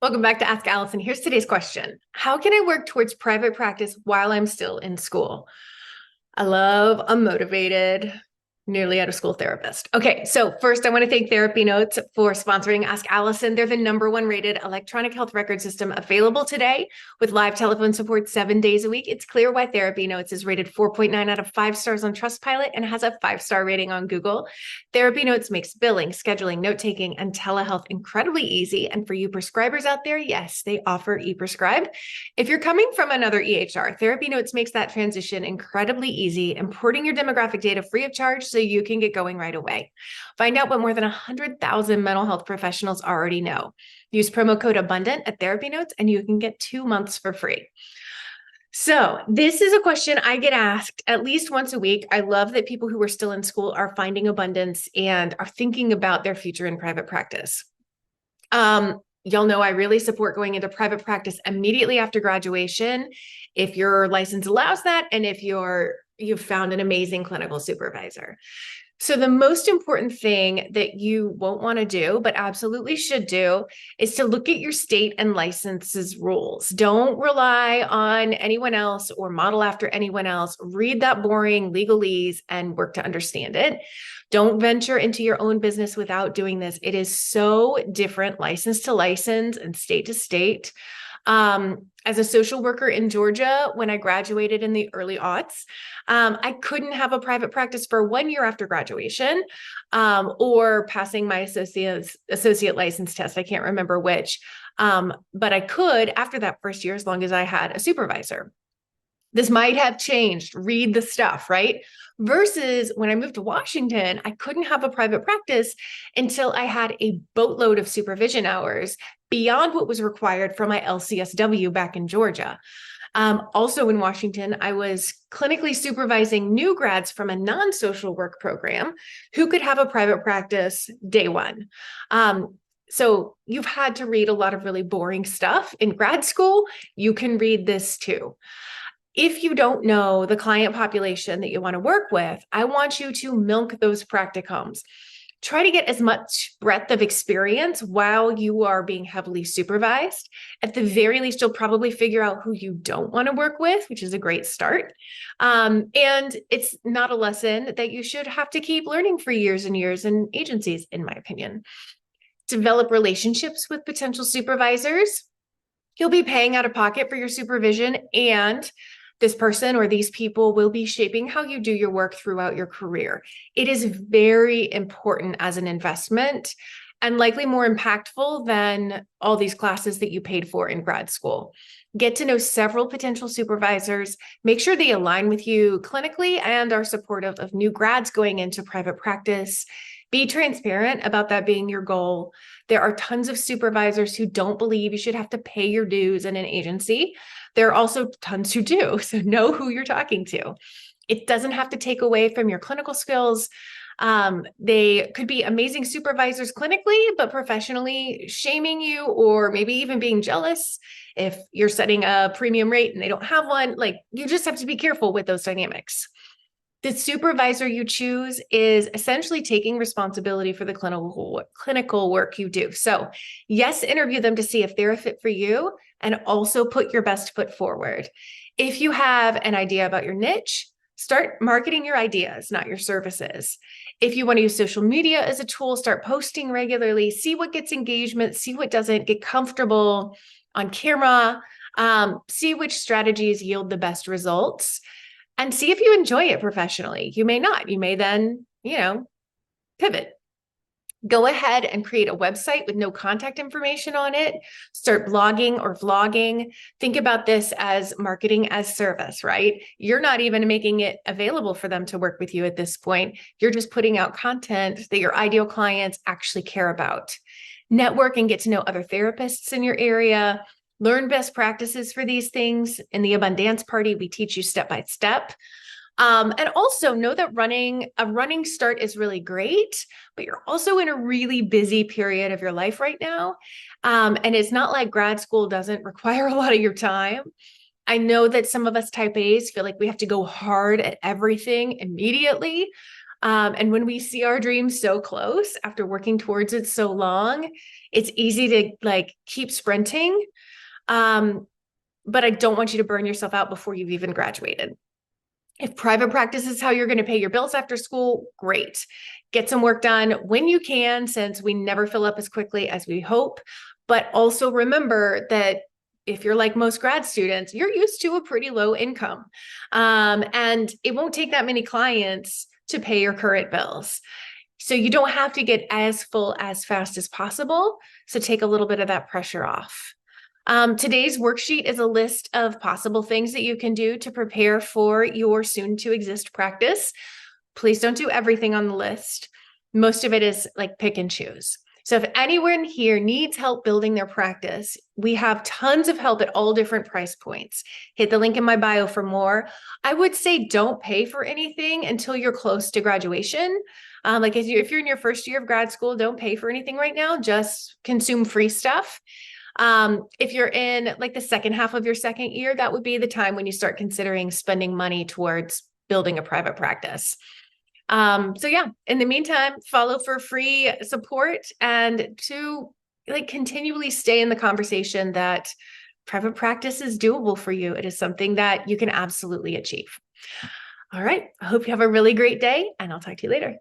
Welcome back to Ask Allison. Here's today's question. How can I work towards private practice while I'm still in school? I love a motivated, nearly out of school therapist. Okay, so first I want to thank Therapy Notes for sponsoring Ask Allison. They're the #1 rated electronic health record system available today with live telephone support 7 days a week. It's clear why Therapy Notes is rated 4.9 out of 5 stars on Trustpilot and has a 5-star rating on Google. Therapy Notes makes billing, scheduling, note-taking, and telehealth incredibly easy. And for you prescribers out there, yes, they offer ePrescribe. If you're coming from another EHR, Therapy Notes makes that transition incredibly easy, importing your demographic data free of charge so you can get going right away. Find out what more than 100,000 mental health professionals already know. Use promo code ABUNDANT at Therapy Notes and you can get 2 months for free. So this is a question I get asked at least once a week. I love that people who are still in school are finding abundance and are thinking about their future in private practice. Y'all know I really support going into private practice immediately after graduation, if your license allows that, and if you've found an amazing clinical supervisor. So the most important thing that you won't want to do, but absolutely should do, is to look at your state and licenses rules. Don't rely on anyone else or model after anyone else. Read that boring legalese and work to understand it. Don't venture into your own business without doing this. It is so different, license to license and state to state. As a social worker in Georgia, when I graduated in the early aughts, I couldn't have a private practice for 1 year after graduation, or passing my associate license test. I can't remember which, but I could after that first year, as long as I had a supervisor. This might have changed. Read the stuff, right? Versus when I moved to Washington, I couldn't have a private practice until I had a boatload of supervision hours beyond what was required for my LCSW back in Georgia. Also in Washington, I was clinically supervising new grads from a non-social work program who could have a private practice day one. So you've had to read a lot of really boring stuff in grad school. You can read this too. If you don't know the client population that you want to work with, I want you to milk those practicums. Try to get as much breadth of experience while you are being heavily supervised. At the very least, you'll probably figure out who you don't want to work with, which is a great start. And it's not a lesson that you should have to keep learning for years and years in agencies, in my opinion. Develop relationships with potential supervisors. You'll be paying out of pocket for your supervision, and this person or these people will be shaping how you do your work throughout your career. It is very important as an investment and likely more impactful than all these classes that you paid for in grad school. Get to know several potential supervisors, make sure they align with you clinically and are supportive of new grads going into private practice. Be transparent about that being your goal. There are tons of supervisors who don't believe you should have to pay your dues in an agency. There are also tons who do, so know who you're talking to. It doesn't have to take away from your clinical skills. They could be amazing supervisors clinically, but professionally shaming you or maybe even being jealous if you're setting a premium rate and they don't have one. Like, you just have to be careful with those dynamics. The supervisor you choose is essentially taking responsibility for the clinical work you do. So yes, interview them to see if they're a fit for you, and also put your best foot forward. If you have an idea about your niche, start marketing your ideas, not your services. If you want to use social media as a tool, start posting regularly, see what gets engagement, see what doesn't, get comfortable on camera, see which strategies yield the best results. And see if you enjoy it professionally. You may not. You may then, pivot. Go ahead and create a website with no contact information on it. Start blogging or vlogging. Think about this as marketing as service, right? You're not even making it available for them to work with you at this point. You're just putting out content that your ideal clients actually care about. Network and get to know other therapists in your area. Learn best practices for these things. In the Abundance Party, we teach you step by step. And also know that a running start is really great, but you're also in a really busy period of your life right now. And it's not like grad school doesn't require a lot of your time. I know that some of us type A's feel like we have to go hard at everything immediately. And when we see our dreams so close after working towards it so long, it's easy to like keep sprinting. But I don't want you to burn yourself out before you've even graduated. If private practice is how you're going to pay your bills after school, great. Get some work done when you can, since we never fill up as quickly as we hope. But also remember that if you're like most grad students, you're used to a pretty low income. And it won't take that many clients to pay your current bills. So you don't have to get as full as fast as possible. So take a little bit of that pressure off. Today's worksheet is a list of possible things that you can do to prepare for your soon to exist practice. Please don't do everything on the list. Most of it is like pick and choose. So if anyone here needs help building their practice, we have tons of help at all different price points. Hit the link in my bio for more. I would say don't pay for anything until you're close to graduation. Like if you're in your first year of grad school, don't pay for anything right now, just consume free stuff. If you're in like the second half of your second year, that would be the time when you start considering spending money towards building a private practice. So yeah, in the meantime, follow for free support and to like continually stay in the conversation that private practice is doable for you. It is something that you can absolutely achieve. All right. I hope you have a really great day, and I'll talk to you later.